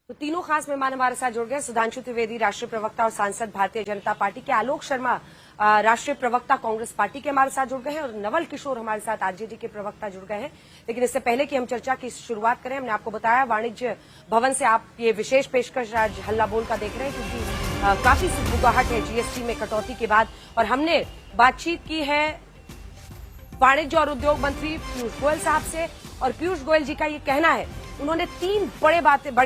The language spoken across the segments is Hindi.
तो तीनों खास मेहमान हमारे साथ जुड़ गए। सुधांशु त्रिवेदी राष्ट्रीय प्रवक्ता और सांसद भारतीय जनता पार्टी के, आलोक शर्मा राष्ट्रीय प्रवक्ता कांग्रेस पार्टी के हमारे साथ जुड़ गए हैं, और नवल किशोर हमारे साथ आरजेडी के प्रवक्ता जुड़ गए हैं। लेकिन इससे पहले कि हम चर्चा की शुरुआत करें, हमने आपको बताया वाणिज्य भवन से आप ये विशेष पेशकश आज हल्ला बोल का देख रहे हैं, क्योंकि काफी सुगबुगाहट है जीएसटी में कटौती के बाद। और हमने बातचीत की है वाणिज्य और उद्योग मंत्री पीयूष गोयल साहब से, और पीयूष गोयल जी का ये कहना है, उन्होंने तीन बड़ी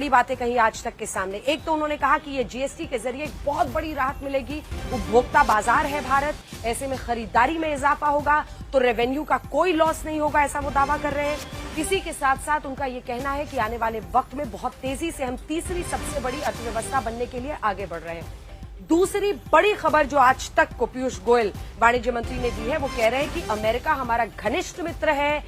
बातें कही आज तक के सामने। एक तो उन्होंने कहा कि ये जीएसटी के जरिए एक बहुत बड़ी राहत मिलेगी, उपभोक्ता बाजार है भारत, ऐसे में खरीदारी में इजाफा होगा तो रेवेन्यू का कोई लॉस नहीं होगा, ऐसा वो दावा कर रहे हैं। इसी के साथ साथ उनका ये कहना है कि आने वाले वक्त में बहुत तेजी से हम तीसरी सबसे बड़ी अर्थव्यवस्था बनने के लिए आगे बढ़ रहे हैं। दूसरी बड़ी खबर जो आज तक को पीयूष गोयल वाणिज्य मंत्री ने दी है, वो कह रहे हैं कि अमेरिका हमारा घनिष्ठ मित्र है,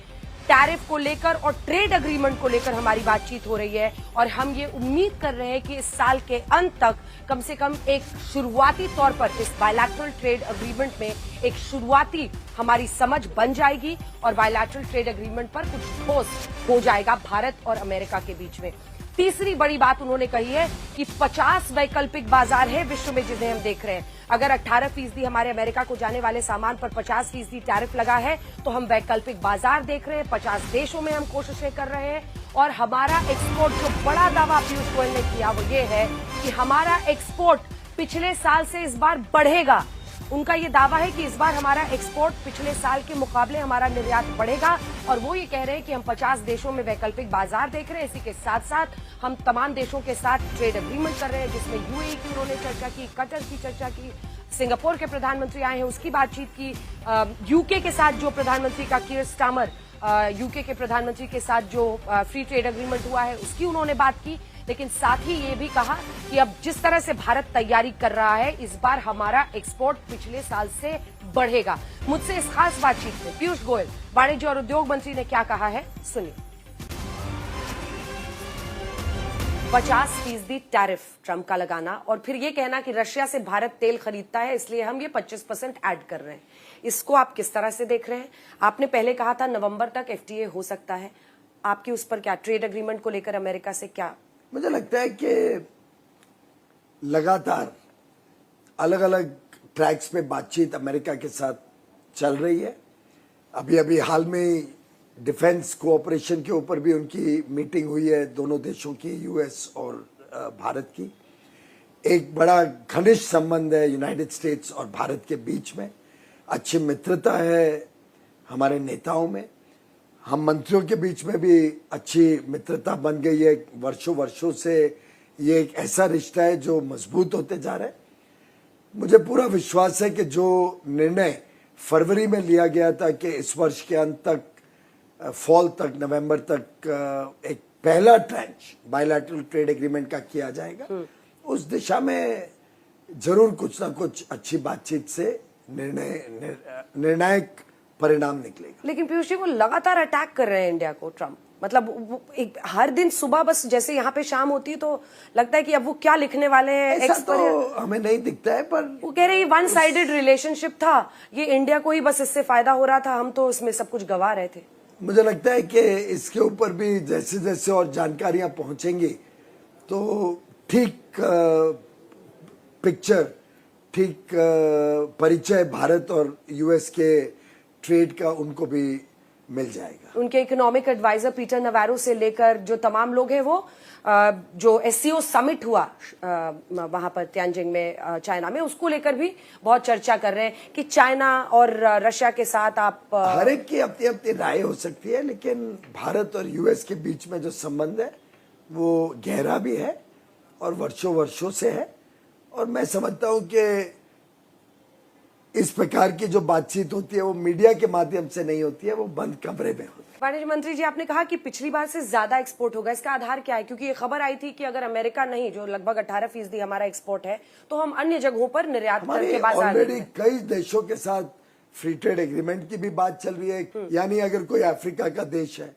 टैरिफ को लेकर और ट्रेड एग्रीमेंट को लेकर हमारी बातचीत हो रही है, और हम ये उम्मीद कर रहे हैं कि इस साल के अंत तक कम से कम एक शुरुआती तौर पर इस बायलैटरल ट्रेड एग्रीमेंट में एक शुरुआती हमारी समझ बन जाएगी और बायलैटरल ट्रेड एग्रीमेंट पर कुछ ठोस हो जाएगा भारत और अमेरिका के बीच में। तीसरी बड़ी बात उन्होंने कही है कि 50 वैकल्पिक बाजार है विश्व में जिन्हें हम देख रहे हैं। अगर 18% हमारे अमेरिका को जाने वाले सामान पर 50% टैरिफ लगा है, तो हम वैकल्पिक बाजार देख रहे हैं। 50 देशों में हम कोशिशें कर रहे हैं, और हमारा एक्सपोर्ट, जो बड़ा दावा पीयूष गोयल ने किया वो ये है कि हमारा एक्सपोर्ट पिछले साल से इस बार बढ़ेगा। उनका ये दावा है कि इस बार हमारा एक्सपोर्ट पिछले साल के मुकाबले हमारा निर्यात बढ़ेगा, और वो ये कह रहे हैं कि हम 50 देशों में वैकल्पिक बाजार देख रहे हैं। इसी के साथ साथ हम तमाम देशों के साथ ट्रेड एग्रीमेंट कर रहे हैं, जिसमें यूएई की उन्होंने चर्चा की, कतर की चर्चा की, सिंगापुर के प्रधानमंत्री आए हैं उसकी बातचीत की, यूके के साथ जो प्रधानमंत्री का कीर स्टामर यूके के प्रधानमंत्री के साथ जो फ्री ट्रेड एग्रीमेंट हुआ है उसकी उन्होंने बात की। लेकिन साथ ही ये भी कहा कि अब जिस तरह से भारत तैयारी कर रहा है, इस बार हमारा एक्सपोर्ट पिछले साल से बढ़ेगा। मुझसे इस खास बातचीत में पीयूष गोयल वाणिज्य और उद्योग मंत्री ने क्या कहा है, सुनिए। 50% टैरिफ ट्रंप का लगाना, और फिर ये कहना कि रशिया से भारत तेल खरीदता है इसलिए हम ये 25% ऐड कर रहे हैं, इसको आप किस तरह से देख रहे हैं? आपने पहले कहा था नवंबर तक एफटीए हो सकता है, आपकी उस पर क्या, ट्रेड एग्रीमेंट को लेकर अमेरिका से क्या? मुझे लगता है कि लगातार अलग अलग ट्रैक्स पे बातचीत अमेरिका के साथ चल रही है। अभी हाल में डिफेंस कोऑपरेशन के ऊपर भी उनकी मीटिंग हुई है, दोनों देशों की, यूएस और भारत की। एक बड़ा घनिष्ठ संबंध है यूनाइटेड स्टेट्स और भारत के बीच में, अच्छी मित्रता है हमारे नेताओं में, हम मंत्रियों के बीच में भी अच्छी मित्रता बन गई है। वर्षों से ये एक ऐसा रिश्ता है जो मजबूत होते जा रहा है। मुझे पूरा विश्वास है कि जो निर्णय फरवरी में लिया गया था कि इस वर्ष के अंत तक, फॉल तक, नवंबर तक एक पहला ट्रेंच बायलैटरल ट्रेड एग्रीमेंट का किया जाएगा, उस दिशा में जरूर कुछ ना कुछ अच्छी बातचीत से निर्णायक परिणाम निकलेगा। लेकिन पीयूष जी, वो लगातार अटैक कर रहे हैं इंडिया को, ट्रंप। मतलब हर दिन सुबह बस जैसे यहाँ पे शाम होती है तो लगता है कि अब वो क्या लिखने वाले हैं। ऐसा तो हमें नहीं दिखता है, पर वो कह रहे हैं वन साइडेड रिलेशनशिप था, ये इंडिया को ही बस इससे फायदा हो रहा था, हम तो इसमें सब कुछ गवा रहे थे। मुझे लगता है कि इसके ऊपर भी जैसे जैसे और जानकारियां पहुंचेंगी तो ठीक पिक्चर, ठीक परिचय भारत और यूएस के ट्रेड का उनको भी मिल जाएगा। उनके इकोनॉमिक एडवाइजर पीटर नवारो से लेकर जो तमाम लोग हैं, वो जो एससीओ समिट हुआ वहां पर तियानजिंग में चाइना में, उसको लेकर भी बहुत चर्चा कर रहे हैं कि चाइना और रशिया के साथ आप हर एक की अपनी अपनी राय हो सकती है, लेकिन भारत और यूएस के बीच में जो संबंध है वो गहरा भी है और वर्षों से है। और मैं समझता हूं कि इस प्रकार की जो बातचीत होती है वो मीडिया के माध्यम से नहीं होती है, वो बंद कमरे में होती है। वाणिज्य मंत्री जी, आपने कहा कि पिछली बार से ज्यादा एक्सपोर्ट होगा, इसका आधार क्या है? क्योंकि ये खबर आई थी कि अगर अमेरिका नहीं, जो लगभग 18% हमारा एक्सपोर्ट है, तो हम अन्य जगहों पर निर्यात करके बाजार ऑलरेडी कई देशों के साथ फ्री ट्रेड एग्रीमेंट की भी बात चल रही है। यानी अगर कोई अफ्रीका का देश है,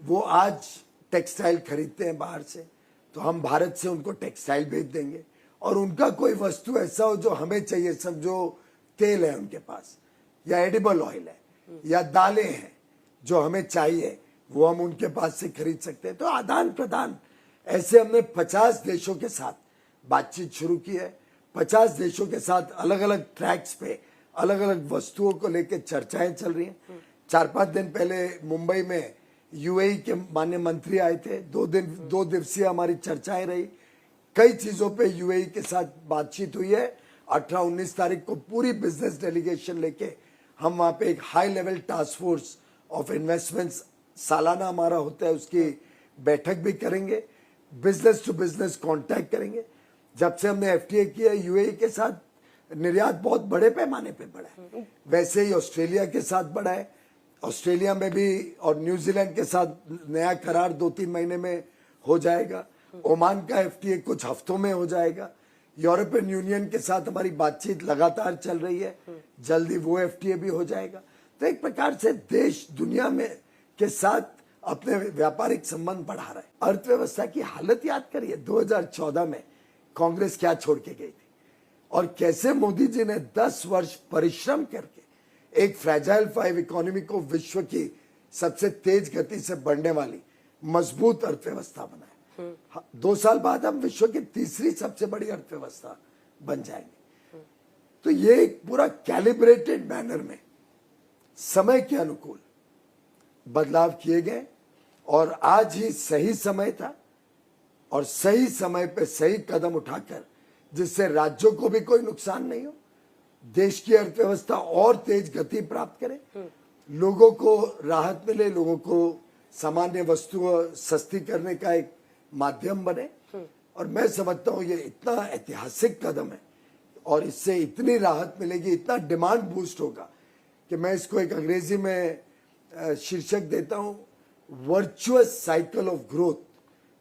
वो आज टेक्सटाइल खरीदते हैं बाहर से, तो हम भारत से उनको टेक्सटाइल भेज देंगे, और उनका कोई वस्तु ऐसा हो जो हमें चाहिए, समझो तेल है उनके पास, या एडिबल ऑयल है, या दालें हैं जो हमें चाहिए, वो हम उनके पास से खरीद सकते हैं। तो आदान प्रदान ऐसे हमने 50 देशों के साथ बातचीत शुरू की है। 50 देशों के साथ अलग अलग ट्रैक्स पे अलग अलग वस्तुओं को लेकर चर्चाएं चल रही हैं। 4-5 दिन पहले मुंबई में यूएई के माननीय मंत्री आए थे। 2 दिवसीय हमारी चर्चाएं रही। कई चीजों पे यूएई के साथ बातचीत हुई है। 18-19 तारीख को पूरी बिजनेस डेलीगेशन लेके हम वहां पे एक high level task force of investments सालाना हमारा होता है, उसकी बैठक भी करेंगे। बिजनेस टू बिजनेस कांटेक्ट करेंगे। जब से हमने एफटीए किया यूएई के साथ निर्यात बहुत बड़े पैमाने पे बढ़ा है। वैसे ही ऑस्ट्रेलिया के साथ बढ़ा है। ऑस्ट्रेलिया में भी और न्यूजीलैंड के साथ नया करार 2-3 महीने में हो जाएगा। ओमान का एफटीए कुछ हफ्तों में हो जाएगा। यूरोपियन यूनियन के साथ हमारी बातचीत लगातार चल रही है, जल्दी वो एफटीए भी हो जाएगा। तो एक प्रकार से देश दुनिया में के साथ अपने व्यापारिक संबंध बढ़ा रहा है। अर्थव्यवस्था की हालत याद करिए, 2014 में कांग्रेस क्या छोड़ के गई थी और कैसे मोदी जी ने 10 वर्ष परिश्रम करके एक फ्रैजाइल 5 इकोनॉमी को विश्व की सबसे तेज गति से बढ़ने वाली मजबूत अर्थव्यवस्था बनाया। 2 साल बाद हम विश्व की तीसरी सबसे बड़ी अर्थव्यवस्था बन जाएंगे। तो ये एक पूरा कैलिब्रेटेड मैनर में समय के अनुकूल बदलाव किए गए और आज ही सही समय था और सही समय पे सही कदम उठाकर जिससे राज्यों को भी कोई नुकसान नहीं हो, देश की अर्थव्यवस्था और तेज गति प्राप्त करे, लोगों को राहत मिले, लोगों को सामान्य वस्तुएं सस्ती करने का एक माध्यम बने। और मैं समझता हूं ये इतना ऐतिहासिक कदम है और इससे इतनी राहत मिलेगी, इतना डिमांड बूस्ट होगा कि मैं इसको एक अंग्रेजी में शीर्षक देता हूं, virtuous cycle of growth.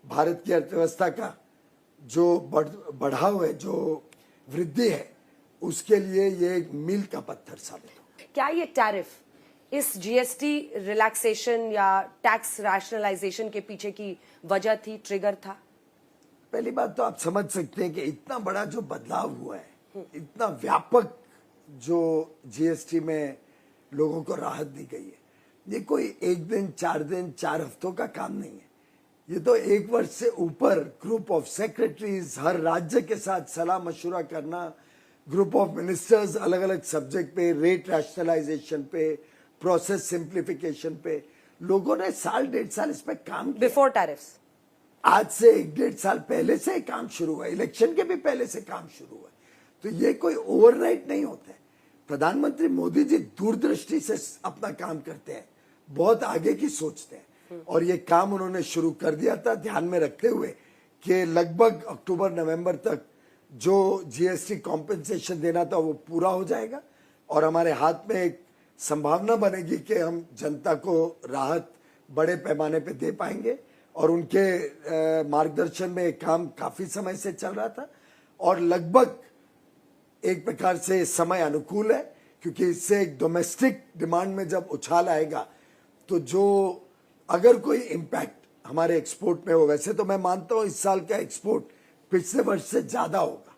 Bharat की अर्थव्यवस्था का जो बढ़ाव है, जो वृद्धि है, उसके लिए ये एक मील का पत्थर साबित हो। क्या ये टैरिफ इस जीएसटी रिलैक्सेशन या टैक्स रैशनलाइजेशन के पीछे की वजह थी, ट्रिगर था? पहली बात तो आप समझ सकते हैं कि इतना बड़ा जो बदलाव हुआ है, इतना व्यापक जो जीएसटी में लोगों को राहत दी गई है, ये कोई 1 दिन 4 दिन 4 हफ्तों का काम नहीं है। ये तो 1 वर्ष से ऊपर ग्रुप ऑफ सेक्रेटरीज, हर राज्य के साथ सलाह मशुरा करना, ग्रुप ऑफ मिनिस्टर्स अलग अलग सब्जेक्ट पे, रेट रैशनलाइजेशन पे, प्रोसेस सिंप्लीफिकेशन पे, लोगों ने 1.5 साल इस पे काम किया। बिफोर टैरिफ्स आज से 1-1.5 साल पहले से काम शुरू हुआ, इलेक्शन के भी पहले से काम शुरू हुआ। तो ये कोई ओवरनाइट नहीं होता है। प्रधानमंत्री मोदी जी दूरदृष्टि से अपना काम करते हैं, बहुत आगे की सोचते हैं और ये काम उन्होंने शुरू कर दिया था ध्यान में रखते हुए कि लगभग अक्टूबर-नवंबर तक जो जीएसटी कॉम्पेंसेशन देना था वो पूरा हो जाएगा और हमारे हाथ में एक संभावना बनेगी कि हम जनता को राहत बड़े पैमाने पे दे पाएंगे। और उनके मार्गदर्शन में काम काफी समय से चल रहा था और लगभग एक प्रकार से समय अनुकूल है, क्योंकि इससे एक डोमेस्टिक डिमांड में जब उछाल आएगा तो जो अगर कोई इम्पैक्ट हमारे एक्सपोर्ट में हो, वैसे तो मैं मानता हूं इस साल का एक्सपोर्ट पिछले वर्ष से ज्यादा होगा,